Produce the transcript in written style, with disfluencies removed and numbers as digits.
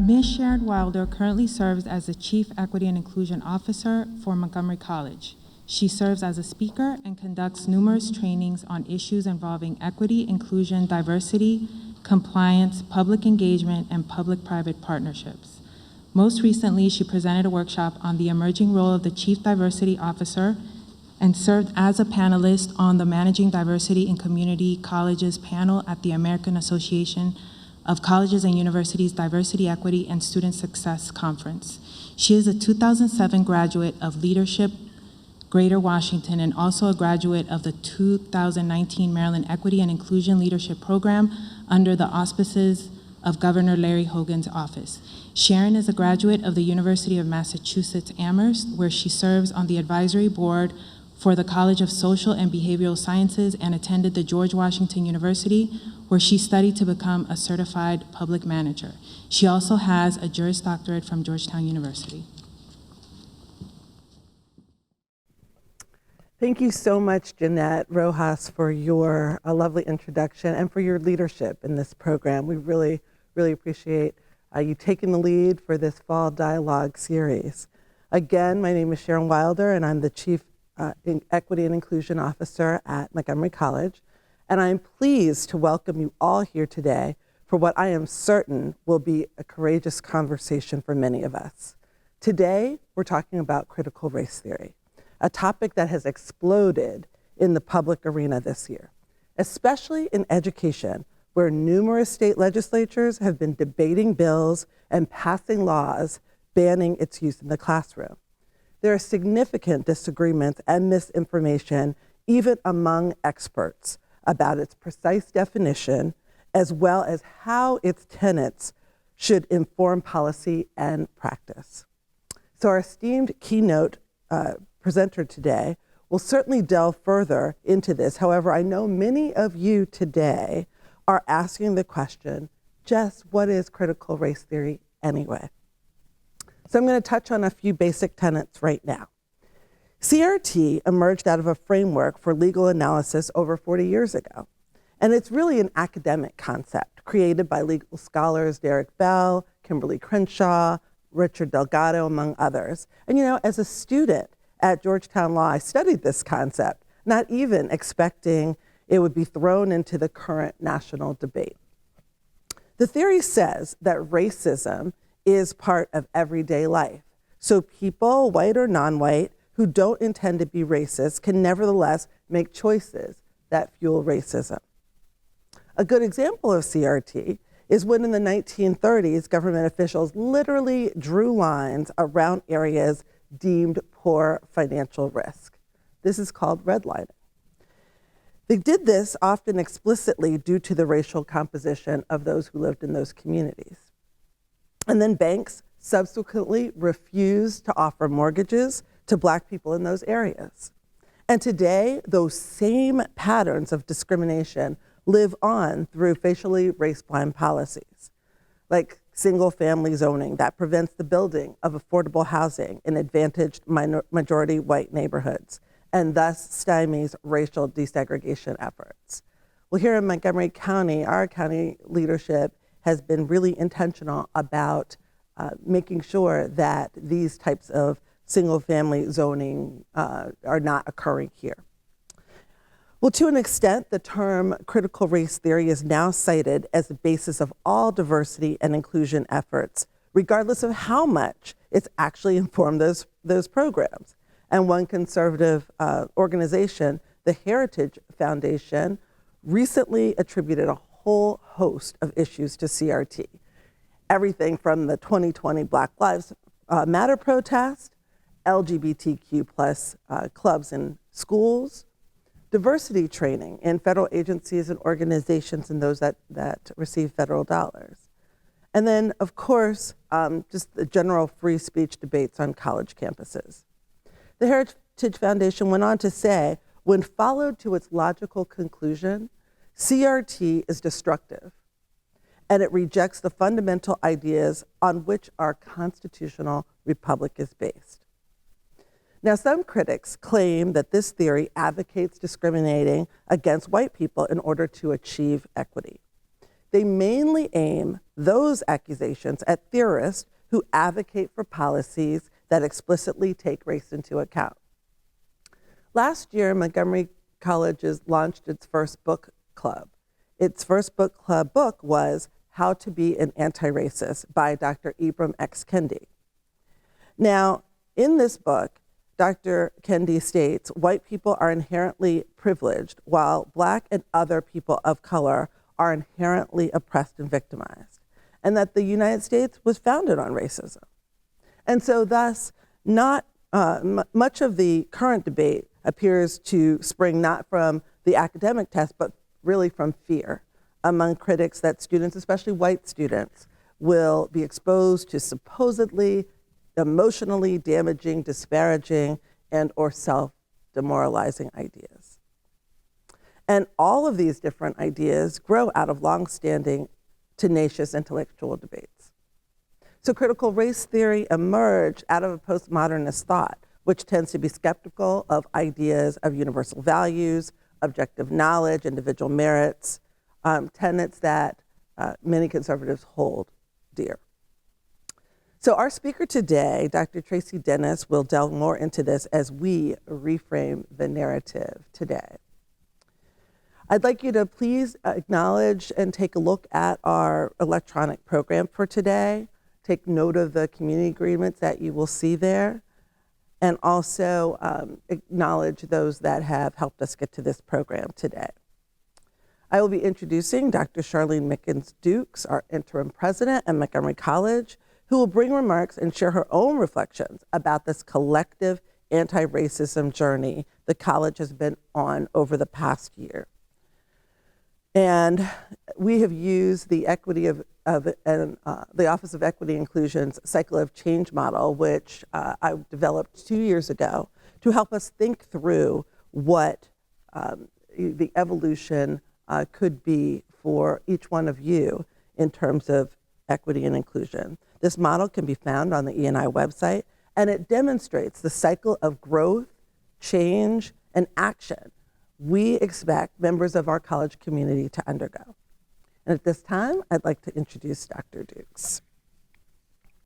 Ms. Sharon Wilder currently serves as the Chief Equity and Inclusion Officer for Montgomery College. She serves as a speaker and conducts numerous trainings on issues involving equity, inclusion, diversity, compliance, public engagement, and public-private partnerships. Most recently, she presented a workshop on the emerging role of the Chief Diversity Officer and served as a panelist on the Managing Diversity in Community Colleges panel at the American Association of Colleges and Universities Diversity, Equity, and Student Success Conference. She is a 2007 graduate of Leadership Greater Washington and also a graduate of the 2019 Maryland Equity and Inclusion Leadership Program under the auspices of Governor Larry Hogan's office. Sharon is a graduate of the University of Massachusetts Amherst, where she serves on the advisory board for the College of Social and Behavioral Sciences and attended the George Washington University, where she studied to become a certified public manager. She also has a Juris Doctorate from Georgetown University. Thank you so much, Jeanette Rojas, for your lovely introduction and for your leadership in this program. We really, really appreciate you taking the lead for this fall dialogue series. Again, my name is Sharon Wilder, and I'm the Chief Equity and Inclusion Officer at Montgomery College. And I'm pleased to welcome you all here today for what I am certain will be a courageous conversation for many of us. Today, we're talking about critical race theory, a topic that has exploded in the public arena this year, especially in education, where numerous state legislatures have been debating bills and passing laws banning its use in the classroom. There are significant disagreements and misinformation, even among experts, about its precise definition, as well as how its tenets should inform policy and practice. So our esteemed keynote presenter today will certainly delve further into this. However, I know many of you today are asking the question, just what is critical race theory anyway? So I'm going to touch on a few basic tenets right now. CRT emerged out of a framework for legal analysis over 40 years ago. And it's really an academic concept created by legal scholars Derek Bell, Kimberly Crenshaw, Richard Delgado, among others. And you know, as a student at Georgetown Law, I studied this concept, not even expecting it would be thrown into the current national debate. The theory says that racism is part of everyday life. So people, white or non-white, who don't intend to be racist can nevertheless make choices that fuel racism. A good example of CRT is when in the 1930s, government officials literally drew lines around areas deemed poor financial risk. This is called redlining. They did this often explicitly due to the racial composition of those who lived in those communities. And then banks subsequently refused to offer mortgages to Black people in those areas. And today, those same patterns of discrimination live on through facially race-blind policies, like single-family zoning that prevents the building of affordable housing in advantaged majority white neighborhoods, and thus stymies racial desegregation efforts. Well, here in Montgomery County, our county leadership has been really intentional about making sure that these types of single-family zoning are not occurring here. Well, to an extent, the term critical race theory is now cited as the basis of all diversity and inclusion efforts, regardless of how much it's actually informed those programs. And one conservative organization, the Heritage Foundation, recently attributed a whole host of issues to CRT. Everything from the 2020 Black Lives Matter protest, LGBTQ plus clubs in schools, diversity training in federal agencies and organizations and those that receive federal dollars. And then, of course, just the general free speech debates on college campuses. The Heritage Foundation went on to say, when followed to its logical conclusion, CRT is destructive, and it rejects the fundamental ideas on which our constitutional republic is based. Now, some critics claim that this theory advocates discriminating against white people in order to achieve equity. they mainly aim those accusations at theorists who advocate for policies that explicitly take race into account. Last year, Montgomery College launched its first book club. Its first book club book was How to Be an Anti-Racist by Dr. Ibram X. Kendi. Now, in this book, Dr. Kendi states, white people are inherently privileged, while Black and other people of color are inherently oppressed and victimized, and that the United States was founded on racism. And so thus, not much of the current debate appears to spring not from the academic test, but really from fear among critics that students, especially white students, will be exposed to supposedly emotionally damaging, disparaging, and or self-demoralizing ideas. And all of these different ideas grow out of long-standing, tenacious intellectual debates. So critical race theory emerged out of a postmodernist thought, which tends to be skeptical of ideas of universal values, objective knowledge, individual merits, tenets that many conservatives hold dear. So our speaker today, Dr. Tracy Dennis, will delve more into this as we reframe the narrative today. I'd like you to please acknowledge and take a look at our electronic program for today. Take note of the community agreements that you will see there, and also acknowledge those that have helped us get to this program today. I will be introducing Dr. Charlene Mickens-Dukes, our interim president at Montgomery College, who will bring remarks and share her own reflections about this collective anti-racism journey the college has been on over the past year. And we have used the the Office of Equity Inclusion's Cycle of Change model, which I developed 2 years ago, to help us think through what the evolution could be for each one of you in terms of equity and inclusion. This model can be found on the E&I website, and it demonstrates the cycle of growth, change, and action we expect members of our college community to undergo. And at this time, I'd like to introduce Dr. Dukes.